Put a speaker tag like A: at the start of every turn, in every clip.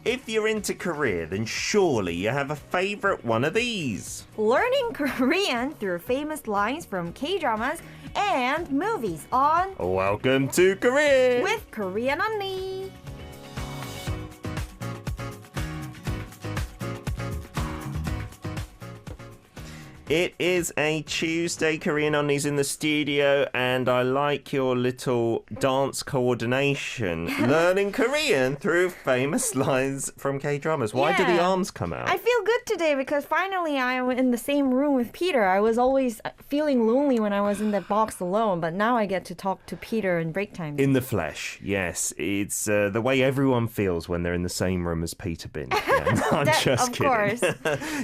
A: If you're into Korea, then surely you have a favorite one of these.
B: Learning Korean through famous lines from K-dramas and movies on
A: Welcome to Korea
B: with Korean Unnie.
A: It is a Tuesday. Korean Unnie's in the studio, and I like your little dance coordination. Learning Korean through famous lines from K-dramas. Why do the arms come out?
B: I feel good today because finally I'm in the same room with Peter. I was always feeling lonely when I was in that box alone, but now I get to talk to Peter in break time.
A: In the flesh, yes. It's the way everyone feels when they're in the same room as Peter Bin. Yeah, I'm just kidding.
B: Of course.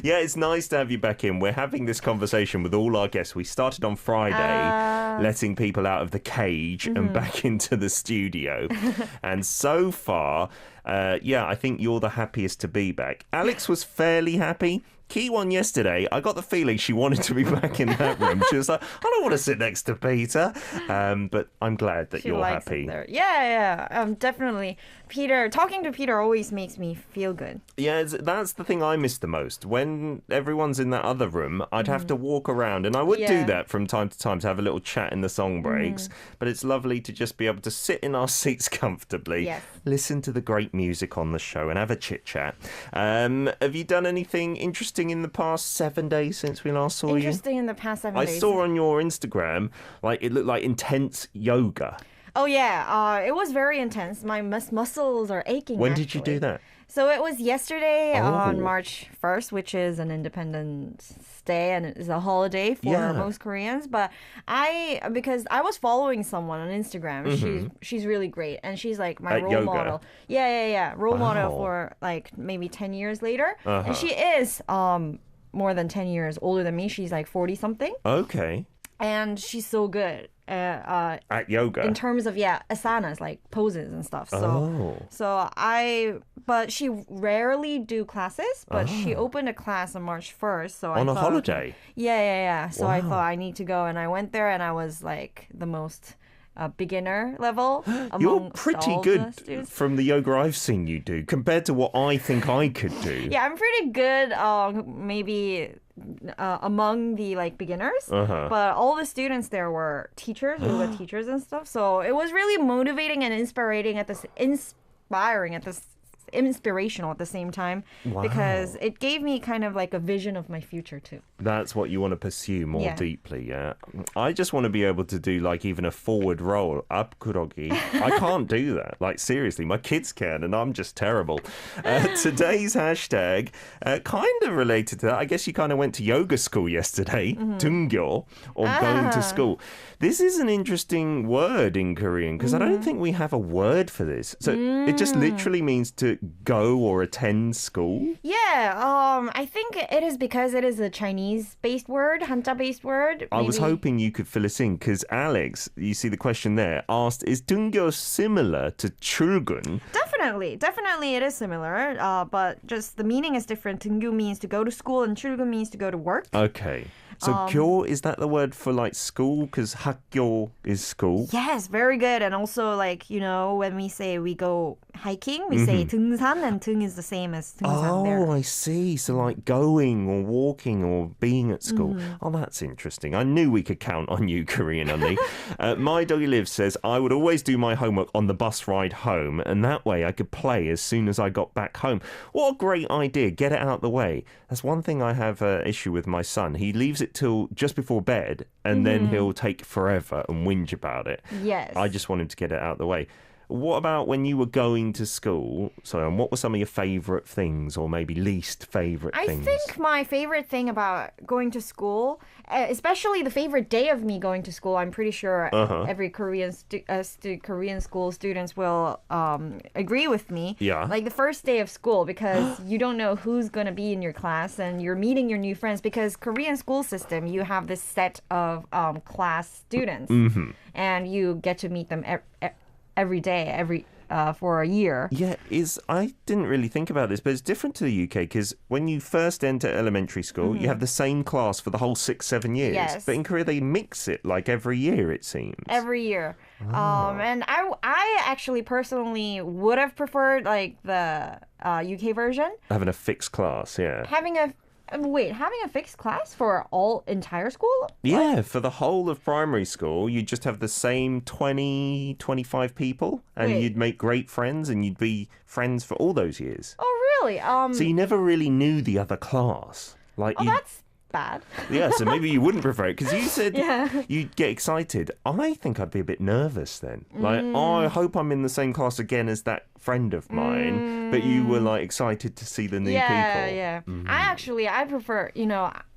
A: Yeah, it's nice to have you back in. We're having this conversation with all our guests. We started on Friday, letting people out of the cage and back into the studio. And so far, I think you're the happiest to be back. Alex was fairly happy. Kiwon yesterday, I got the feeling she wanted to be back in that room. She was like, I don't want to sit next to Peter. But I'm glad that you're happy.
B: Yeah. Definitely. Talking to Peter always makes me feel good.
A: Yeah, that's the thing I miss the most. When everyone's in that other room, I'd have to walk around. And I would do that from time to time to have a little chat in the song breaks. But it's lovely to just be able to sit in our seats comfortably, listen to the great music on the show and have a chit-chat. Have you done anything interesting in the past 7 days since we last saw you?
B: Interesting in the past 7 days.
A: I saw on your Instagram, it looked like intense yoga.
B: Oh, yeah. It was very intense. My muscles are aching.
A: When did you do that?
B: So it was yesterday on March 1st, which is an Independence Day and it is a holiday for most Koreans. But because I was following someone on Instagram, she's really great. And she's like my role model. Yeah. Role model for like maybe 10 years later. And she is more than 10 years older than me. She's like 40 something.
A: Okay.
B: And she's so good
A: at yoga
B: in terms of asanas, like poses and stuff. But she rarely do classes, but she opened a class on March 1st. So
A: on a holiday.
B: Yeah. So I thought I need to go, and I went there, and I was like the most beginner level.
A: You're pretty good from the yoga I've seen you do compared to what I think I could do.
B: Yeah, I'm pretty good. Maybe. Among the beginners, but all the students there were teachers, yoga teachers and stuff. So it was really motivating and inspirational at the same time because it gave me kind of like a vision of my future too.
A: That's what you want to pursue more deeply, yeah. I just want to be able to do even a forward roll, up kurogi. I can't do that. Seriously, my kids can and I'm just terrible. Today's hashtag, kind of related to that. I guess you kind of went to yoga school yesterday, 등교, or going to school. This is an interesting word in Korean because I don't think we have a word for this. So it just literally means to go or attend school?
B: Yeah, I think it is because it is a Chinese-based word, Hanja-based word. Maybe.
A: I was hoping you could fill us in because Alex, you see the question there, asked, is 등교 similar to 출근?
B: Definitely it is similar, but just the meaning is different. 등교 means to go to school and 출근 means to go to work.
A: Okay. So 교, is that the word for school? Because 학교 is school.
B: Yes, very good. And also when we say we go hiking, we say 등산, and 등 is the same as 등산 there.
A: Oh, I see. So going or walking or being at school. Oh, that's interesting. I knew we could count on you, Korean Unnie. My Doggy Liv says, I would always do my homework on the bus ride home, and that way I could play as soon as I got back home. What a great idea. Get it out the way. That's one thing I have an issue with my son. He leaves it till just before bed, and then he'll take forever and whinge about it.
B: Yes.
A: I just want him to get it out the way. What about when you were going to school? So, what were some of your favourite things or maybe least favourite things?
B: I think my favourite thing about going to school, especially the favourite day of me going to school, I'm pretty sure every Korean Korean school students will agree with me.
A: Yeah.
B: The first day of school, because you don't know who's going to be in your class and you're meeting your new friends, because Korean school system, you have this set of class students and you get to meet them every day, for a year.
A: Yeah, I didn't really think about this, but it's different to the UK because when you first enter elementary school, you have the same class for the whole 6-7 years.
B: Yes.
A: But in Korea, they mix it like every year, it seems.
B: Every year. And I actually personally would have preferred like the UK version.
A: Having a fixed class, yeah.
B: Having a fixed class for all entire school?
A: Yeah, for the whole of primary school, you'd just have the same 20, 25 people, and you'd make great friends, and you'd be friends for all those years.
B: Oh, really?
A: So you never really knew the other class. Like
B: that's bad.
A: Yeah, so maybe you wouldn't prefer it because you said you'd get excited. I think I'd be a bit nervous then. Like, I hope I'm in the same class again as that friend of mine, but you were like excited to see the new people.
B: Yeah. I prefer,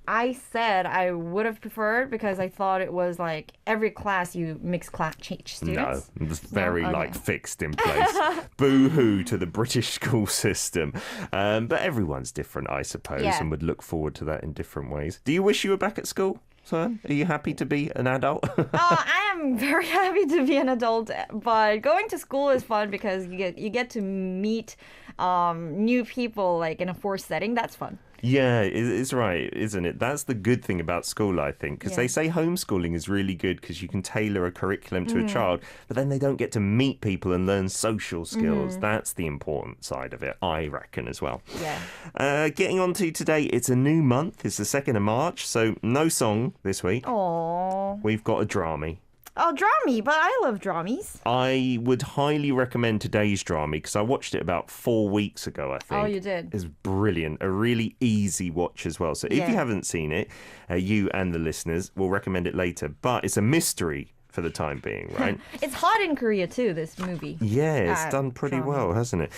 B: I said I would have preferred because I thought it was like every class you mix change students.
A: No, it's very like fixed in place. Boo-hoo to the British school system. But everyone's different, I suppose, and would look forward to that in different ways. Do you wish you were back at school, son? Are you happy to be an adult?
B: I am very happy to be an adult, but going to school is fun because you get to meet new people like in a forced setting. That's fun.
A: Yeah, it's right, isn't it? That's the good thing about school, I think, because they say homeschooling is really good because you can tailor a curriculum to a child, but then they don't get to meet people and learn social skills. That's the important side of it, I reckon, as well.
B: Yeah.
A: Getting on to today, it's a new month. It's the 2nd of March, so no song this week.
B: Aww.
A: We've got a drama.
B: Oh, drama, but I love dramas.
A: I would highly recommend today's drama because I watched it about 4 weeks ago, I think.
B: Oh, you did?
A: It's brilliant. A really easy watch as well. So if you haven't seen it, you and the listeners will recommend it later. But it's a mystery for the time being, right?
B: It's hot in Korea too, this movie.
A: Yeah, it's done pretty well, hasn't it?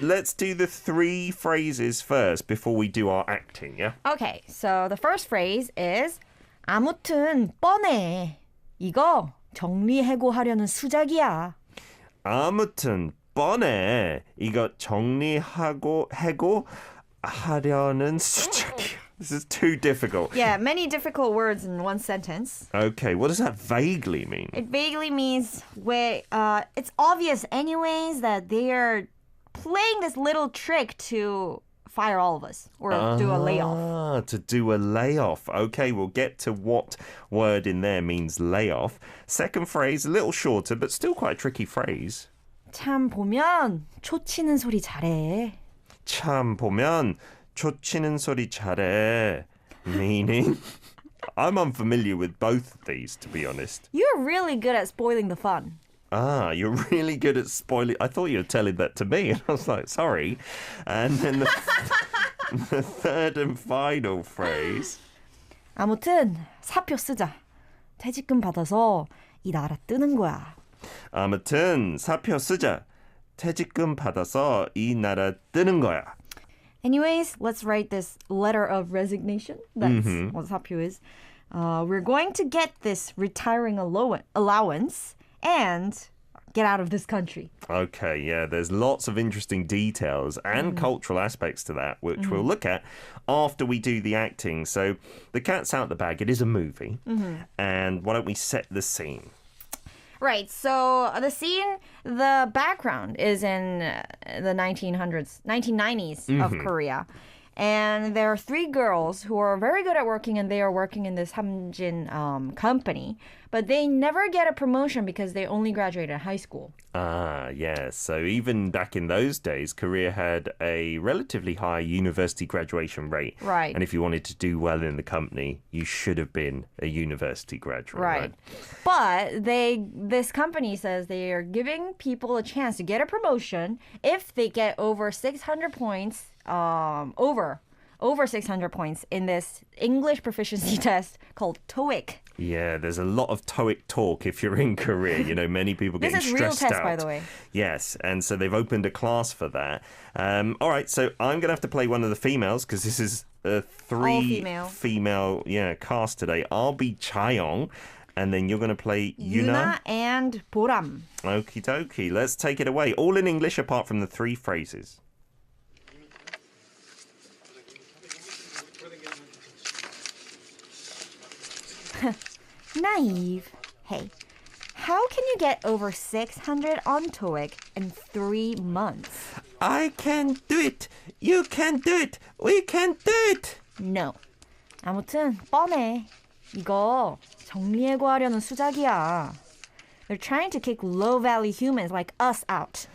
A: Let's do the 3 phrases first before we do our acting, yeah?
B: Okay, so the first phrase is 아무튼 뻔해. 이거 정리해고하려는 수작이야.
A: 아무튼 뻔해. 이거 정리하고 하려는 수작이야. This is too difficult.
B: Yeah, many difficult words in one sentence.
A: Okay, what does that vaguely mean?
B: It vaguely means it's obvious anyways that they're playing this little trick to fire all of us or do a layoff.
A: To do a layoff. Okay, we'll get to what word in there means layoff. Second phrase, a little shorter, but still quite a tricky phrase.
B: 참 보면 초치는 소리 잘해.
A: 참 보면 초치는 소리 잘해. Meaning, I'm unfamiliar with both of these, to be honest.
B: You're really good at spoiling the fun.
A: Ah, you're really good at spoiling. I thought you were telling that to me. And I was like, sorry. And then the third and final phrase.
B: 아무튼 사표 쓰자. 퇴직금 받아서 이 나라 뜨는 거야.
A: 아무튼 사표 쓰자. 퇴직금 받아서 이 나라 뜨는 거야.
B: Anyways, let's write this letter of resignation. That's what 사표 is. We're going to get this retiring allowance and get out of this country.
A: Okay, yeah, there's lots of interesting details and cultural aspects to that, which we'll look at after we do the acting. So the cat's out the bag. It is a movie. And why don't we set the scene?
B: Right, so the background is in the 1990s of Korea. And there are 3 girls who are very good at working, and they are working in this Hamjin company. But they never get a promotion because they only graduated high school.
A: Ah, yes. So even back in those days, Korea had a relatively high university graduation rate.
B: Right.
A: And if you wanted to do well in the company, you should have been a university graduate.
B: Right. But this company says they are giving people a chance to get a promotion if they get over 600 points, over 600 points in this English proficiency test called TOEIC.
A: Yeah, there's a lot of TOEIC talk if you're in Korea. You know, many people getting stressed out.
B: This is real test, by the way.
A: Yes, and so they've opened a class for that. All right, so I'm going to have to play one of the females because this is a 3 female cast today. I'll be Chaeyoung, and then you're going to play Yuna
B: and Boram.
A: Okie dokie, let's take it away. All in English apart from the 3 phrases.
B: Naive. Hey, How can you get over 600 on TOEIC in 3 months?
A: I can do it. You can do it. We can do it.
B: No. 아무튼 뻔해. 이거 정리해고하려는 수작이야. They're trying to kick low-value humans like us out.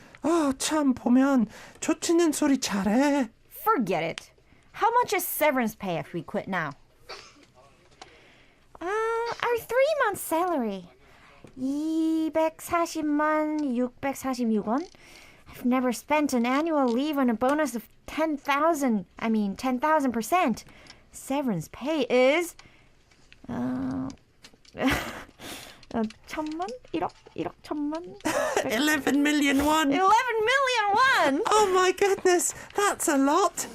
A: 참 보면 좋지는 소리 잘해.
B: Forget it. How much is severance pay if we quit now? Our 3-month salary. 240만 646원? I've never spent an annual leave on a bonus of 10,000%. Severance pay is 1,000만? 1억 1,000만?
A: 11 million won.
B: 11 million won!
A: Oh my goodness, that's a lot.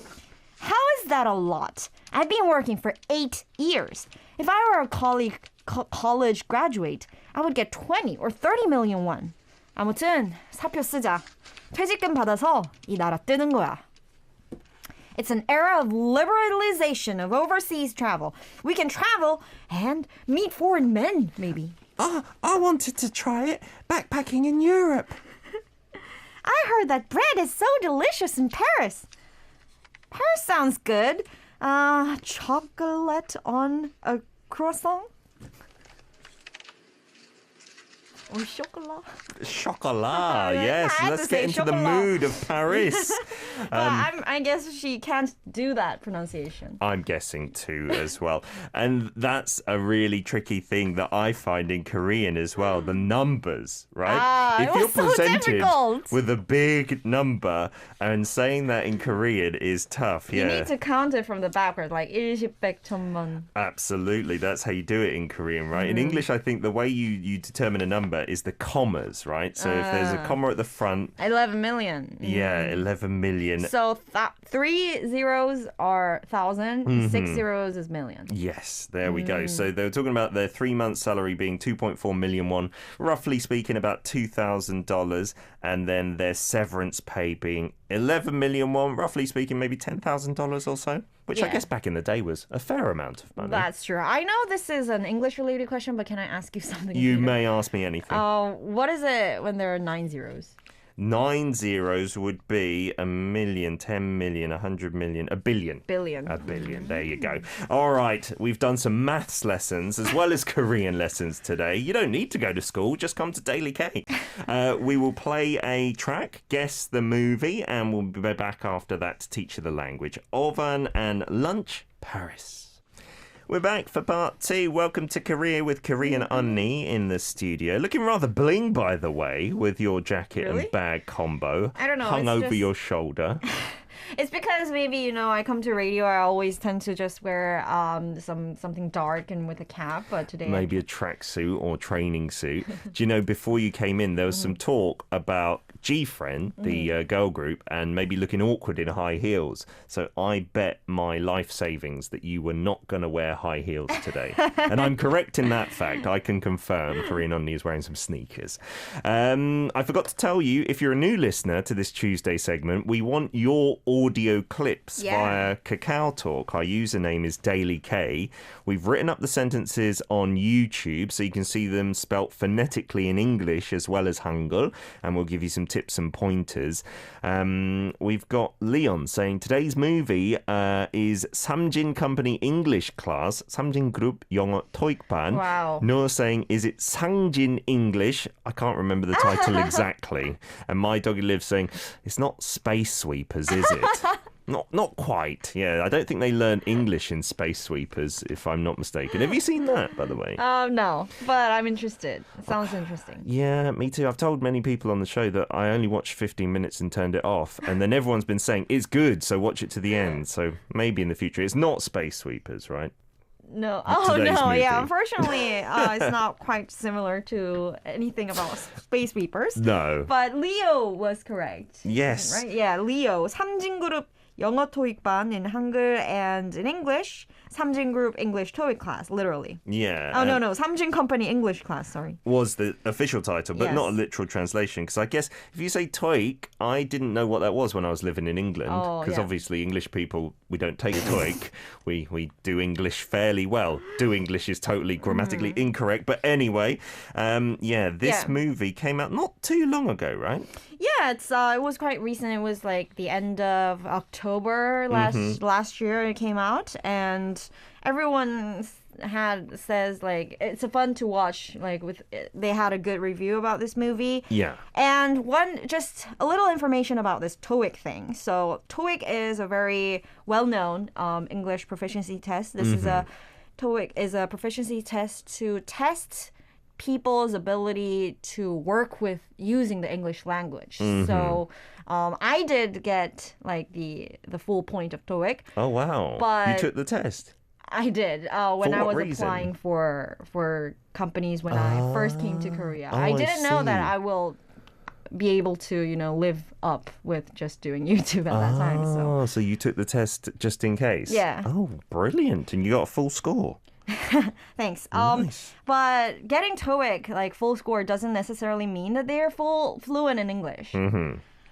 B: How is that a lot? I've been working for 8 years. If I were a college graduate, I would get 20 or 30 million won. 아무튼 사표 쓰자. 퇴직금 받아서 이 나라 뜨는 거야. It's an era of liberalization of overseas travel. We can travel and meet foreign men, maybe.
A: I wanted to try it backpacking in Europe.
B: I heard that bread is so delicious in Paris. Paris sounds good. Chocolate on a croissant? Or chocolat?
A: Chocolat, yes.
B: I had
A: Let's
B: to
A: get
B: say
A: into the
B: chocolat.
A: mood of Paris.
B: I guess she can't do that pronunciation.
A: I'm guessing too as well. And that's a really tricky thing that I find in Korean as well. The numbers, right?
B: It was so difficult.
A: with a big number and saying that in Korean is tough.
B: You
A: Yeah.
B: need to count it from the backward, like 1, 10, 100, 1000만.
A: Absolutely. That's how you do it in Korean, right? In English, I think the way you determine a number is the commas, right? So if there's a comma at the front.
B: 11 million.
A: Yeah, 11 million.
B: So 3 zeros are 1,000, 6 zeros is million.
A: Yes, there we go. So they were talking about their 3-month salary being 2.4 million won, roughly speaking about $2,000, and then their severance pay being 11 million won, roughly speaking maybe $10,000 or so, which I
B: Yeah.
A: guess back in the day was a fair amount of money.
B: That's true. I know this is an English-related question, but can I ask you something?
A: You
B: later?
A: may ask me anything.
B: What is it when there are 9 zeros?
A: 9 zeros would be 1 million, 10 million, 100 million, a billion.
B: Billion.
A: A billion. There you go. All right. We've done some maths lessons as well as Korean lessons today. You don't need to go to school. Just come to Daily K. We will play a track, guess the movie, and we'll be back after that to teach you the language. Oven and lunch, Paris. We're back for part 2. Welcome to Korea with Korean Unnie in the studio. Looking rather bling, by the way, with your jacket
B: Really?
A: and bag combo.
B: I don't know,
A: Hung
B: it's
A: over
B: just-
A: your shoulder.
B: It's because maybe, I come to radio, I always tend to just wear something dark and with a cap, but today...
A: Maybe a tracksuit or training suit. Do you know, before you came in, there was some talk about G-Friend, the girl group, and maybe looking awkward in high heels. So I bet my life savings that you were not going to wear high heels today. And I'm correct in that fact. I can confirm Korean Unnie is wearing some sneakers. I forgot to tell you, if you're a new listener to this Tuesday segment, we want your audio clips via Kakao Talk. Our username is Daily K. We've written up the sentences on YouTube so you can see them spelt phonetically in English as well as Hangul, and we'll give you some tips and pointers. We've got Leon saying today's movie is Samjin Company English Class, Samjin Group 영어 토익반.
B: Wow.
A: Noor saying, is it Sangjin English? I can't remember the title exactly. And My Doggy Lives saying, it's not Space Sweepers, is it? Not quite. Yeah, I don't think they learn English in Space Sweepers, if I'm not mistaken. Have you seen that, by the way?
B: No, but I'm interested. It sounds interesting.
A: Yeah, me too. I've told many people on the show that I only watched 15 minutes and turned it off. And then everyone's been saying, it's good, so watch it to the end. So maybe in the future. It's not Space Sweepers, right?
B: No.
A: Today's movie.
B: Yeah. Unfortunately, it's not quite similar to anything about Space Sweepers.
A: No.
B: But Leo was correct.
A: Yes.
B: Right? Yeah, Leo. 삼진그룹 영어 토익반 in Hangul and in English. 삼진 Group English TOEIC class, literally.
A: Yeah.
B: Oh, no. Samjin Company English class, sorry.
A: Was the official title, but
B: Yes.
A: not a literal translation. Because I guess if you say TOEIC, I didn't know what that was when I was living in England.
B: Oh,
A: Because
B: yeah.
A: obviously English people we don't take TOEIC. We do English fairly well. Do English is totally grammatically incorrect. But anyway, this movie came out not too long ago, right?
B: Yeah, it was quite recent. It was like the end of October last year it came out, and everyone says like it's fun to watch. Like they had a good review about this movie.
A: Yeah.
B: And just a little information about this TOEIC thing. So TOEIC is a very well-known English proficiency test. TOEIC is a proficiency test to test people's ability to work with using the English language. So I did get like the full point of TOEIC.
A: Oh wow!
B: But
A: you took the test.
B: I did when I was
A: reason?
B: applying for companies when I first came to Korea.
A: Oh,
B: I didn't know that
A: see.
B: I will be able to, live up with just doing YouTube at that time.
A: So you took the test just in case?
B: Yeah.
A: Oh, brilliant. And you got a full score.
B: Thanks.
A: Nice.
B: But getting TOEIC, like full score, doesn't necessarily mean that they're fluent in English.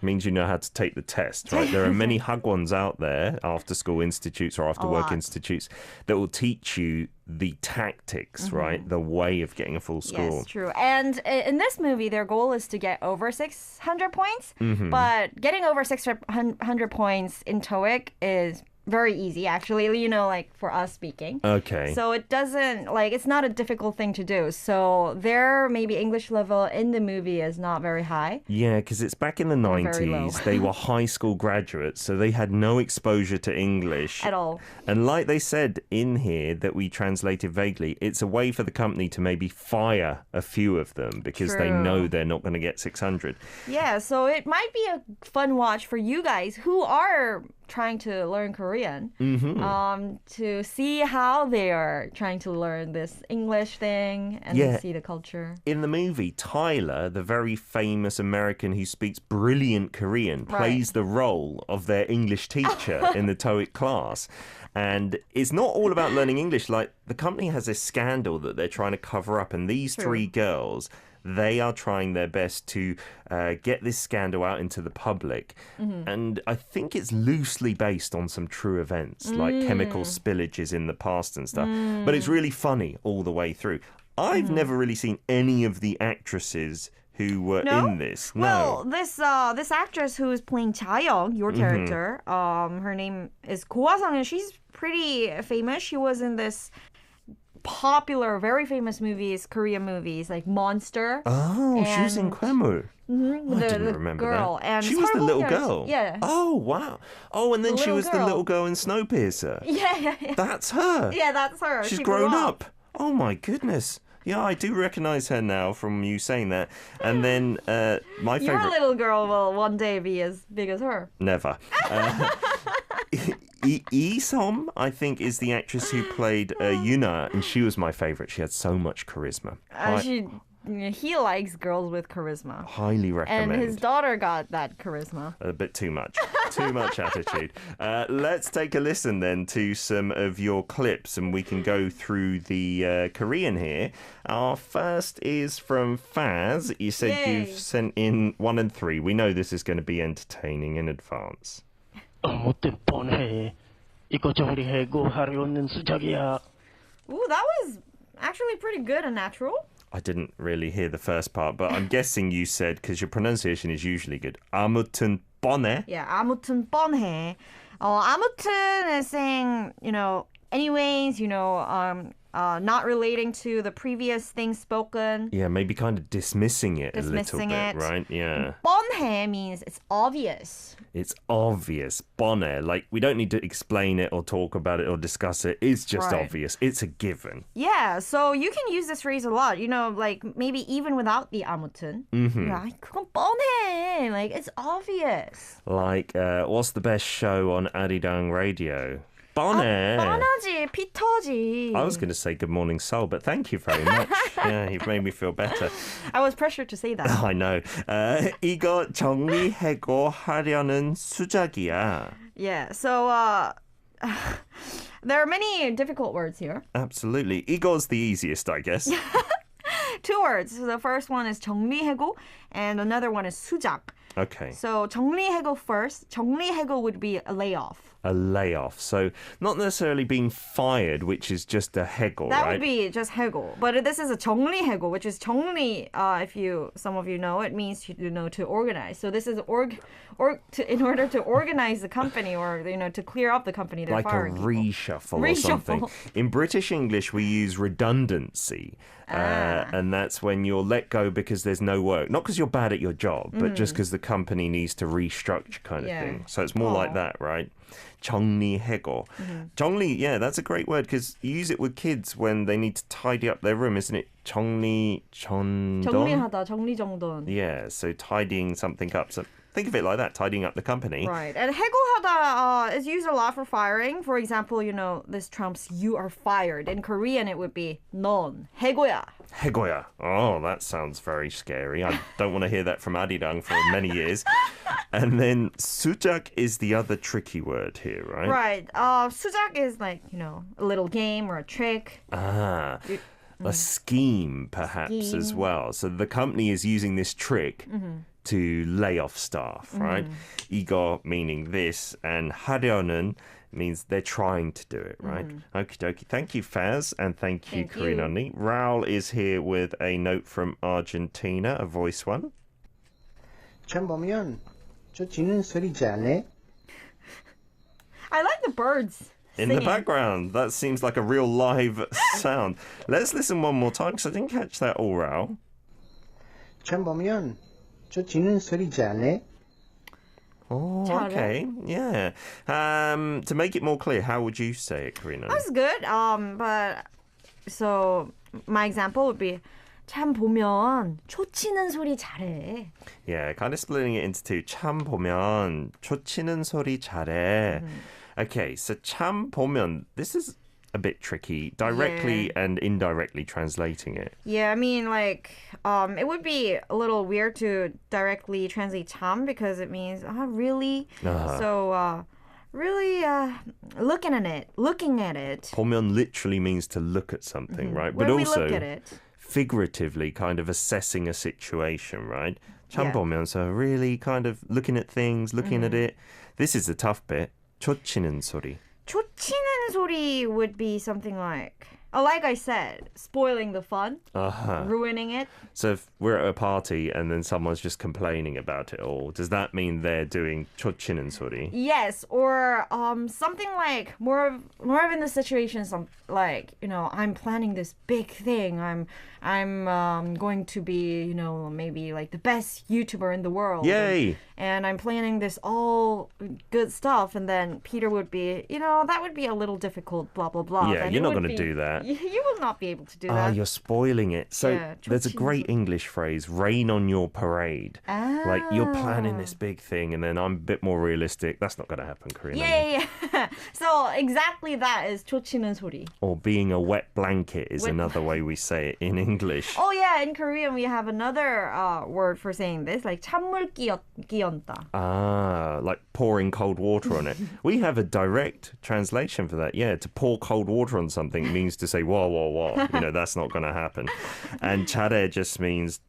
A: Means you know how to take the test, right? There are many hagwons out there, after-school institutes or after-work institutes, that will teach you the tactics, right? The way of getting a full score.
B: Yes, true. And in this movie, their goal is to get over 600 points. But getting over 600 points in TOEIC is very easy, actually, like for us speaking.
A: Okay.
B: So it doesn't, it's not a difficult thing to do. So their maybe English level in the movie is not very high.
A: Yeah, because it's back in the 90s. They were high school graduates, so they had no exposure to English.
B: At all.
A: And like they said in here that we translated vaguely, it's a way for the company to maybe fire a few of them because they know they're not going to get 600.
B: Yeah, so it might be a fun watch for you guys who are trying to learn Korean to see how they are trying to learn this English thing and see the culture.
A: In the movie, Tyler, the very famous American who speaks brilliant Korean, plays the role of their English teacher in the TOEIC class. And it's not all about learning English. Like, the company has this scandal that they're trying to cover up, and these three girls, they are trying their best to get this scandal out into the public. And I think it's loosely based on some true events, like chemical spillages in the past and stuff. But it's really funny all the way through. I've never really seen any of the actresses who were in this.
B: Well, this actress who is playing Cha-young, your character, her name is Go Ha-sung, and she's pretty famous. She was in this popular, very famous Korean movies, like Monster.
A: Oh, she was in Kwemul. I didn't remember
B: girl.
A: that.
B: And
A: she was the little girl.
B: Yeah.
A: Oh, wow. Oh, and then she was the little girl in Snowpiercer.
B: Yeah.
A: That's her.
B: Yeah, that's her.
A: She's
B: she
A: grown
B: grew
A: up. Oh, my goodness. Yeah, I do recognize her now from you saying that. And then my favorite...
B: Your little girl will one day be as big as her.
A: Never. Lee-som, I think, is the actress who played Yuna, and she was my favorite. She had so much charisma.
B: He likes girls with charisma.
A: Highly recommend.
B: And his daughter got that charisma.
A: A bit too much. Too much attitude. Let's take a listen then to some of your clips, and we can go through the Korean here. Our first is from Faz. You said you've sent in 1 and 3. We know this is going to be entertaining in advance.
C: 아무튼 뻔해. 이거 정리해고 하려는 수작이야.
B: Ooh, that was actually pretty good and natural.
A: I didn't really hear the first part, but I'm guessing you said, because your pronunciation is usually good, 아무튼 뻔해?
B: Yeah, 아무튼 뻔해. 아무튼 is saying, anyways, not relating to the previous thing spoken.
A: Yeah, maybe kind of dismissing it a little bit, right? Yeah.
B: 뻔해 means it's obvious.
A: It's obvious. 뻔해, like we don't need to explain it or talk about it or discuss it. It's just obvious. It's a given.
B: Yeah, so you can use this phrase a lot. Like maybe even without the 아무튼. Like, 그건 뻔해. Like it's obvious.
A: Like, what's the best show on ARIRANG Radio? 뻔해.
B: 뻔하지, 피터지.
A: I was going to say Good Morning Seoul, but thank you very much. Yeah, you've made me feel better.
B: I was pressured to say that.
A: I know. 이거 정리해고 하려는 수작이야.
B: Yeah, so there are many difficult words here.
A: Absolutely. 이거's the easiest, I guess.
B: 2 words. So the first one is 정리해고 and another one is 수작.
A: Okay.
B: So 정리해고 first. 정리해고 would be a layoff.
A: a layoff. So not necessarily being fired, which is just a 해고,
B: That
A: right?
B: would be just 해고. But this is a 정리해고, which is 정리, some of you know, it means to organize. So this is in order to organize the company or to clear up the company, they're
A: like a
B: firing people.
A: reshuffle or something. In British English, we use redundancy. And that's when you're let go because there's no work. Not because you're bad at your job, but just because the company needs to restructure kind of thing. So it's more like that, right? 정리해고. 정리, yeah, that's a great word because you use it with kids when they need to tidy up their room, isn't it? 정리정돈.
B: 정리하다, 정리정돈.
A: Yeah, so tidying something up. So think of it like that, tidying up the company.
B: Right. And 해고하다 is used a lot for firing. For example, this trumps you are fired. In Korean, it would be 넌 해고야.
A: 해고야. Oh, that sounds very scary. I don't want to hear that from ARIRANG for many years. And then 수작 is the other tricky word here, right?
B: Right. 수작 is like, a little game or a trick.
A: A scheme, perhaps, as well. So the company is using this trick to lay off staff, right? 이거 meaning this, and 하려는 means they're trying to do it, right? Okie dokie. Thank you, Faz, and thank you, Korean Unnie. Raul is here with a note from Argentina, a voice one.
D: 참 보면 저 짖는 소리 잘해.
B: I like the birds
A: In
B: singing.
A: the background. That seems like a real live sound. Let's listen one more time, because I didn't catch that all, Raul.
D: 참 보면 저 짖는 소리 잘해.
A: Oh, okay. Yeah. To make it more clear, how would you say it, Karina?
B: That's good. But so my example would be 참 보면 초치는 소리 잘해.
A: Yeah, kind of splitting it into two. 참 보면 초치는 소리 잘해. Okay, so 참 보면, this is a bit tricky, directly and indirectly translating it.
B: Yeah, I mean, it would be a little weird to directly translate 참 because it means, really? So, really looking at it.
A: 보면 literally means to look at something, right?
B: When
A: but
B: we
A: also
B: look at it.
A: figuratively kind of assessing a situation, right? 참
B: Yeah.
A: 보면, so really kind of looking at things, looking at it. This is the tough bit. 초치는 소리.
B: 초치는 소리 would be something like I said, spoiling the fun, ruining it.
A: So if we're at a party and then someone's just complaining about it all, does that mean they're doing 초치는 소리?
B: Yes, or something like more of in the situation, I'm planning this big thing. I'm going to be, maybe like the best YouTuber in the world.
A: Yay!
B: And I'm planning this all good stuff, and then Peter would be, that would be a little difficult, blah blah blah.
A: Yeah,
B: Then
A: you're
B: it
A: not
B: would
A: going to
B: be-
A: do that.
B: You will not be able to do
A: Oh,
B: that.
A: you're spoiling it. So
B: Yeah,
A: there's a
B: 초치는
A: great English phrase, rain on your parade. Like you're planning this big thing and then I'm a bit more realistic. That's not going to happen, Korean.
B: Yeah. So exactly that is 초치는 소리.
A: Or being a wet blanket is
B: Wet
A: another way we say it in English.
B: Oh yeah, in Korean we have another word for saying this, like 찬물 끼얹다.
A: Ah, like pouring cold water on it. We have a direct translation for that. Yeah, to pour cold water on something means to say, whoa, whoa, whoa. That's not going to happen. And 잘해 just means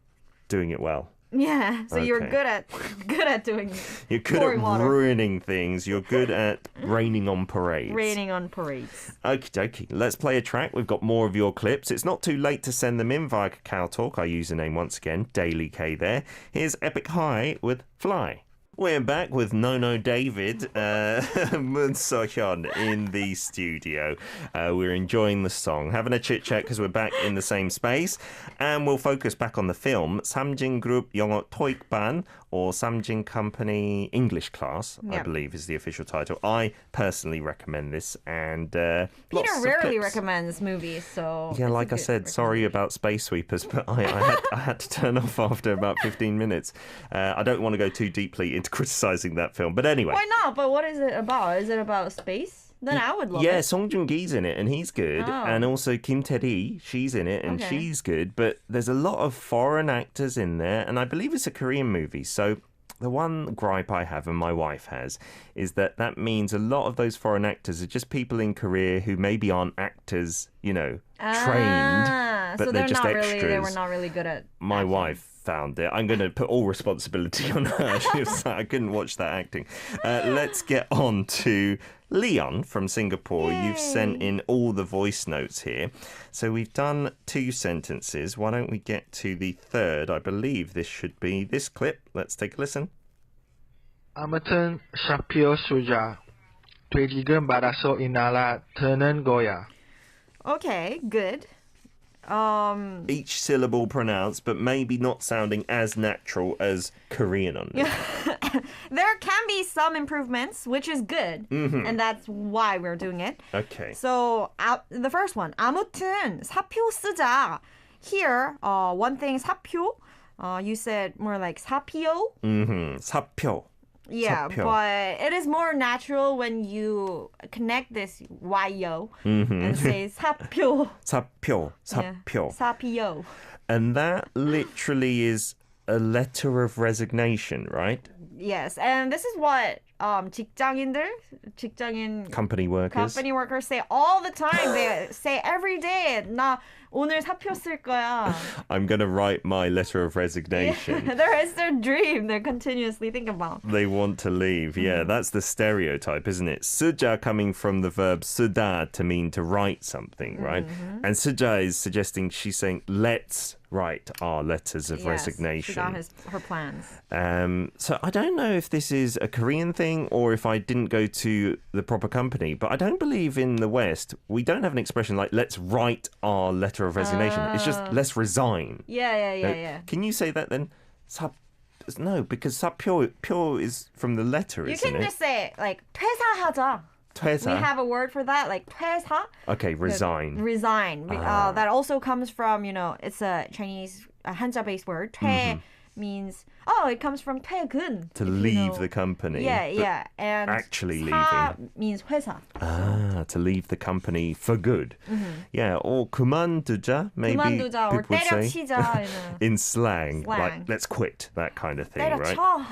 A: doing it well.
B: Yeah, so you're
A: Okay.
B: good at doing
A: You're good
B: pouring
A: at
B: water.
A: ruining things. You're good at raining on parades.
B: Raining on parades.
A: Okie dokie. Let's play a track. We've got more of your clips. It's not too late to send them in via Kakao Talk. Our username once again, Daily K there. Here's Epic High with Fly. We're back with Nono David Moon So-hyun in the studio. We're enjoying the song, having a chit-chat because we're back in the same space. And we'll focus back on the film, Samjin Group 영어 토익반, or Samjin Company English Class, I
B: Yeah.
A: believe is the official title. I personally recommend this. And lots
B: Peter
A: of
B: rarely
A: clips.
B: recommends movies, so
A: Yeah,
B: it's a
A: like I
B: good
A: said, sorry about Space Sweepers, but I had to turn off after about 15 minutes. I don't want to go too deeply into criticizing that film, but anyway.
B: Why not? But what is it about? Is it about space? Then I would love
A: Yeah,
B: it.
A: Song Joong-gi's in it, and he's good.
B: Oh.
A: And also Kim Tae-ri, she's in it, and
B: Okay.
A: she's good. But there's a lot of foreign actors in there, and I believe it's a Korean movie. So the one gripe I have, and my wife has, is that means a lot of those foreign actors are just people in Korea who maybe aren't actors, trained, but
B: so
A: they're just
B: not
A: extras.
B: Really, they were not really good at.
A: My
B: acting.
A: wife found it. I'm going to put all responsibility on her. She was like, I couldn't watch that acting. Let's get on to Leon from Singapore,
B: Yay.
A: you've sent in all the voice notes here. So we've done 2 sentences. Why don't we get to the third? I believe this should be this clip. Let's take a listen.
E: 아무튼 사표 수작. 돼지금 받아서 이 나라 드는 거야.
B: Okay, good.
A: Each syllable pronounced, but maybe not sounding as natural as Korean Unnie.
B: There can be some improvements, which is good, and that's why we're doing it.
A: Okay.
B: So the first one, 아무튼 사표 쓰자. Here, one thing 사표. You said more like 사표.
A: 사표.
B: Yeah,
A: 사표.
B: but it is more natural when you connect this yo and say 사표.
A: 사표.
B: Yeah,
A: 사표.
B: 사표.
A: And that literally is a letter of resignation, right?
B: Yes, and this is what 직장인
A: Company workers.
B: company workers say all the time. They say every day, 나 오늘 사표 쓸 거야.
A: I'm going to write my letter of resignation.
B: There is their dream. They're continuously thinking about.
A: They want to leave. Yeah, that's the stereotype, isn't it? 쓰자 coming from the verb 쓰다 to mean to write something, right? And 쓰자 is suggesting she's saying, let's write our letters of resignation.
B: She got her plans.
A: So I don't know if this is a Korean thing or if I didn't go to the proper company, but I don't believe in the West we don't have an expression like let's write our letter of resignation. It's just let's resign.
B: Yeah.
A: Can you say that then? No, because 사표 is from the letter,
B: You
A: isn't
B: can
A: it?
B: just say like 퇴사하자.
A: 퇴사.
B: We have a word for that, like 퇴사.
A: Okay, resign.
B: Resign. That also comes from, it's a Chinese Hanja-based word. 퇴 means, it comes from 퇴근.
A: To leave the company.
B: Yeah. And
A: actually
B: 사
A: leaving.
B: means 회사.
A: To leave the company for good. Yeah, or 그만두자, maybe
B: 그만두자 or
A: people would say.
B: 때려치자.
A: In slang,
B: Slang.
A: like let's quit, that kind of thing, right?
B: 때려쳐.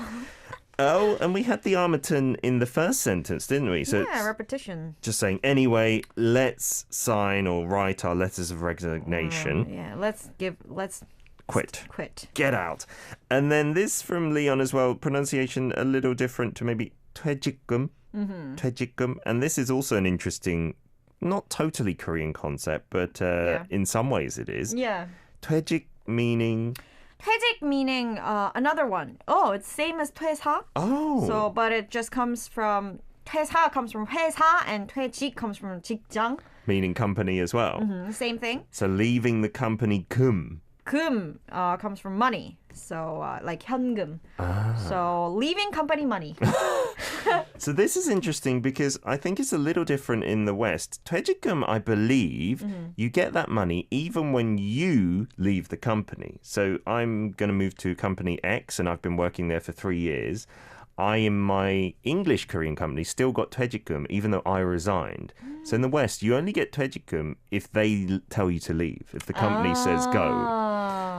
A: Oh, and we had the armaton in the first sentence, didn't we? So
B: Yeah,
A: it's
B: repetition.
A: just saying, anyway, let's sign or write our letters of resignation.
B: Yeah, let's
A: Quit. Get out. And then this from Leon as well, pronunciation a little different to maybe 퇴직금. 퇴직금. And this is also an interesting, not totally Korean concept, but in some ways it is.
B: Yeah.
A: 퇴직 meaning...
B: 퇴직 meaning another one. Oh, it's same as 퇴사.
A: Oh.
B: So, but it just comes from 퇴사 comes from 회사 and 퇴직 comes from 직장.
A: Meaning company as well.
B: Same thing.
A: So leaving the company 금.
B: 금 comes from money. So like 현금. So leaving company money.
A: So this is interesting because I think it's a little different in the West. 퇴직금, I believe, you get that money even when you leave the company. So I'm going to move to company X and I've been working there for 3 years. I, in my English Korean company, still got 퇴직금 even though I resigned. So in the West, you only get 퇴직금 if they tell you to leave, if the company says go.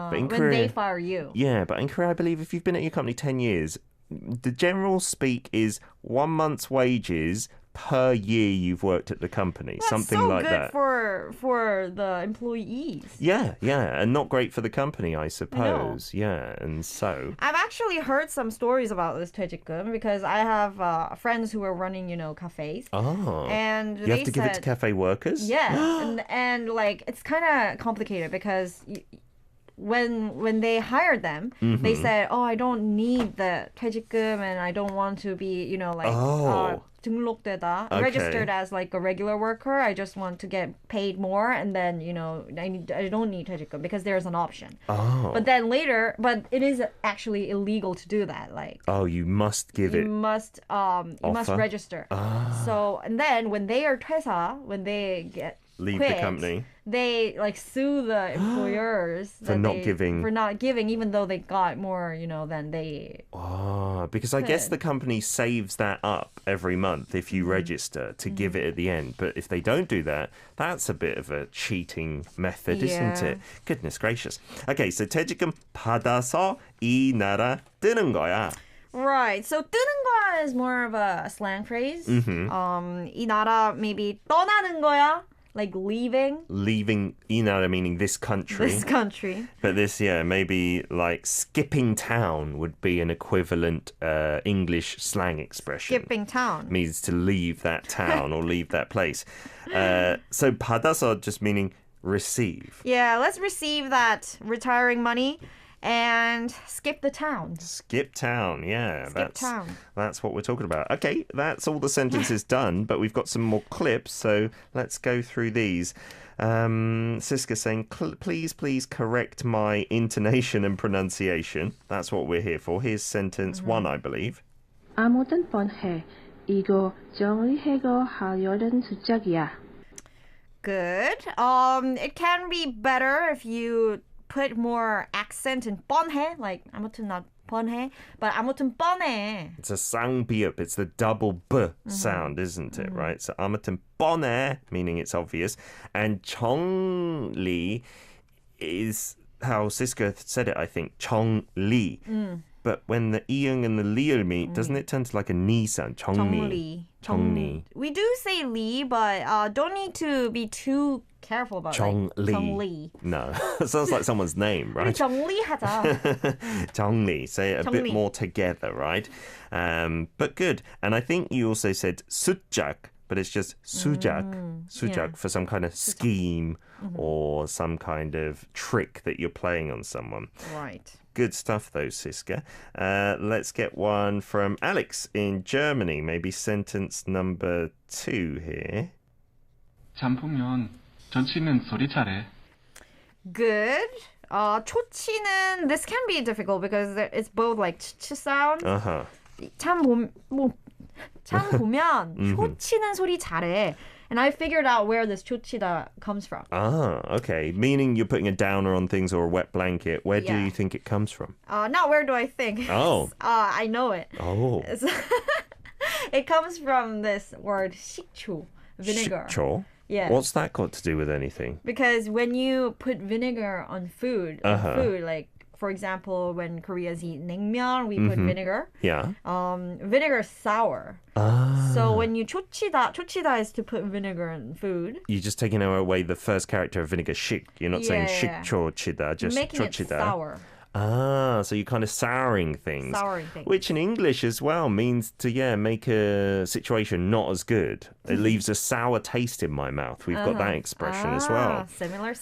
A: But in
B: when
A: Korea,
B: they fire you.
A: Yeah, but in Korea, I believe if you've been at your company 10 years, the general speak is 1 month's wages per year you've worked at the company.
B: That's
A: something
B: so
A: like
B: good
A: that.
B: for the employees.
A: Yeah, and not great for the company, I suppose. Yeah, and so...
B: I've actually heard some stories about this 퇴직금 because I have friends who are running, cafes.
A: Oh,
B: And
A: you
B: they
A: have to give it to
B: said-
A: cafe workers?
B: Yeah, and like it's kind of complicated because when they hired them, they said, "Oh, I don't need the 퇴직금, and I don't want to be, 등록되다,
A: Okay.
B: registered as like a regular worker. I just want to get paid more, and then I don't need 퇴직금 because there's an option."
A: Oh.
B: But then later, it is actually illegal to do that. Like
A: Oh, you must give
B: you
A: it...
B: must register. So and then when they are 퇴사, when they
A: Leave
B: quit,
A: the company.
B: they like sue the employers
A: For not giving.
B: even though they got more than they
A: Oh, because I guess
B: Good.
A: the company saves that up every month if you register to give it at the end. But if they don't do that, that's a bit of a cheating method, isn't
B: Yeah.
A: it? Goodness gracious. Okay, so 퇴직금 받아서 이 나라 뜨는 거야.
B: Right. So 뜨는 거야 is more of a slang phrase. 이 나라 maybe 떠나는 거야. like leaving.
A: Leaving Inara meaning this country.
B: This country.
A: But this, maybe like skipping town would be an equivalent English slang expression.
B: Skipping town.
A: Means to leave that town or leave that place. So 받아서 just meaning receive.
B: Yeah, let's receive that retiring money and skip the town.
A: Skip town, yeah.
B: Skip town.
A: That's what we're talking about. Okay, that's all the sentences done, but we've got some more clips, so let's go through these. Siska saying, please correct my intonation and pronunciation. That's what we're here for. Here's sentence 1, I believe.
F: 아무튼 뻔해. 이거 정리해고 하려는 수작이야.
B: Good. It can be better if you put more accent in 뻔해, like 아무튼 not 뻔해, but 아무튼 뻔해.
A: It's a 쌍비읍. It's the double B sound, isn't it? Right? So 아무튼 뻔해, meaning it's obvious. And 정리 is how Siska said it, I think. 정리. But when the iung and the liur meet, doesn't it turn to like a ni sound? 정리. 정리.
B: We do say li, but don't need to be too careful about
A: 정리.
B: 정리.
A: No, it sounds like someone's name, right?
B: 정리하자.
A: 정리. Say it a bit
B: 정리.
A: more together, right? But good. And I think you also said 수작, but it's just 수작. 수작 for some kind of scheme or some kind of trick that you're playing on someone.
B: Right.
A: Good stuff, though, Siska. Let's get one from Alex in Germany. Maybe sentence number 2 here.
G: 잠 보면 전치는 소리 잘해.
B: Good. 초치는, this can be difficult because it's both like ch sound.
A: Uh-huh.
B: 참 보면 초치는 소리 잘해. And I figured out where this 초치다 comes from.
A: Ah, okay. Meaning you're putting a downer on things or a wet blanket. Where do you think it comes from?
B: Not where do I think.
A: Oh.
B: I know it.
A: Oh.
B: It comes from this word 식초, vinegar.
A: 식초?
B: Yeah.
A: What's that got to do with anything?
B: Because when you put vinegar on food, like for example, when Koreans eat naengmyeon, we put vinegar.
A: Yeah.
B: Vinegar is sour.
A: Ah.
B: So when you chochida is to put vinegar in food.
A: You're just taking away the first character of vinegar, 식. You're not saying 식초치다, just
B: making
A: chochida.
B: it sour.
A: Ah, so you're kind of souring things. Which in English as well means to, make a situation not as good. It leaves a sour taste in my mouth. We've got that expression as well.
B: Similar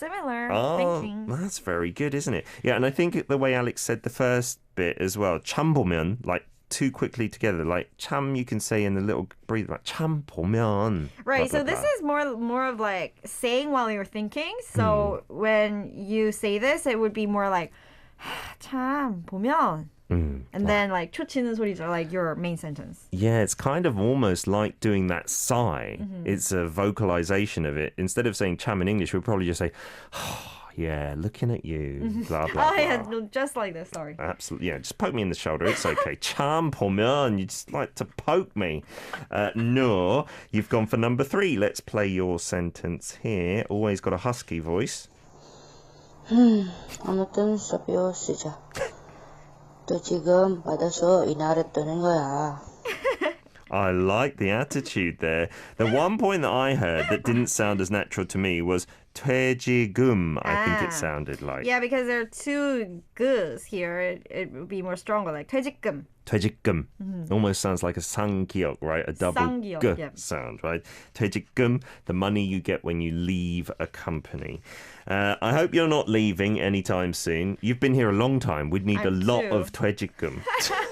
A: Oh,
B: thinking.
A: that's very good, isn't it? Yeah, and I think the way Alex said the first bit as well, 참 보면, like too quickly together. Like 참 you can say in the little breathe, like 참 보면.
B: Right,
A: blah,
B: so
A: blah,
B: this
A: blah.
B: is more of like saying while you're thinking. So when you say this, it would be more like 참 보면. And then like 초치는 소리죠, are like your main sentence.
A: Yeah, it's kind of almost like doing that sigh. It's a vocalization of it. Instead of saying 참 in English, we'll probably just say, yeah, looking at you, blah, blah,
B: Oh
A: blah.
B: yeah, no, just like this, sorry.
A: Absolutely, yeah, just poke me in the shoulder, it's okay. 참 보면, you just like to poke me. No, you've gone for number 3. Let's play your sentence here. Always got a husky voice.
H: 아무튼 샤피오 시작. 또 지금 받아서 이 나라에 뜨는 거야.
A: I like the attitude there. The one point that I heard that didn't sound as natural to me was 퇴직금, I think it sounded like.
B: Yeah, because there are 2 g's here. It would be more stronger, like 퇴직금.
A: 퇴직금. Almost sounds like a 상기역, right? A double
B: 상기역,
A: g
B: yeah.
A: sound, right? 퇴직금, the money you get when you leave a company. I hope you're not leaving anytime soon. You've been here a long time. We'd need a lot
B: too.
A: of 퇴직금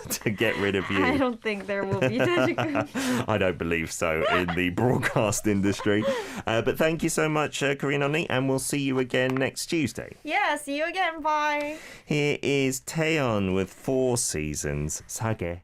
A: to get rid of you.
B: I don't think there will be 퇴직금.
A: I don't believe so in the broadcast industry. But thank you so much, Korean Unnie, and we'll see you again next Tuesday.
B: Yeah, see you again. Bye.
A: Here is Taeyeon with 4 Seasons. 사계.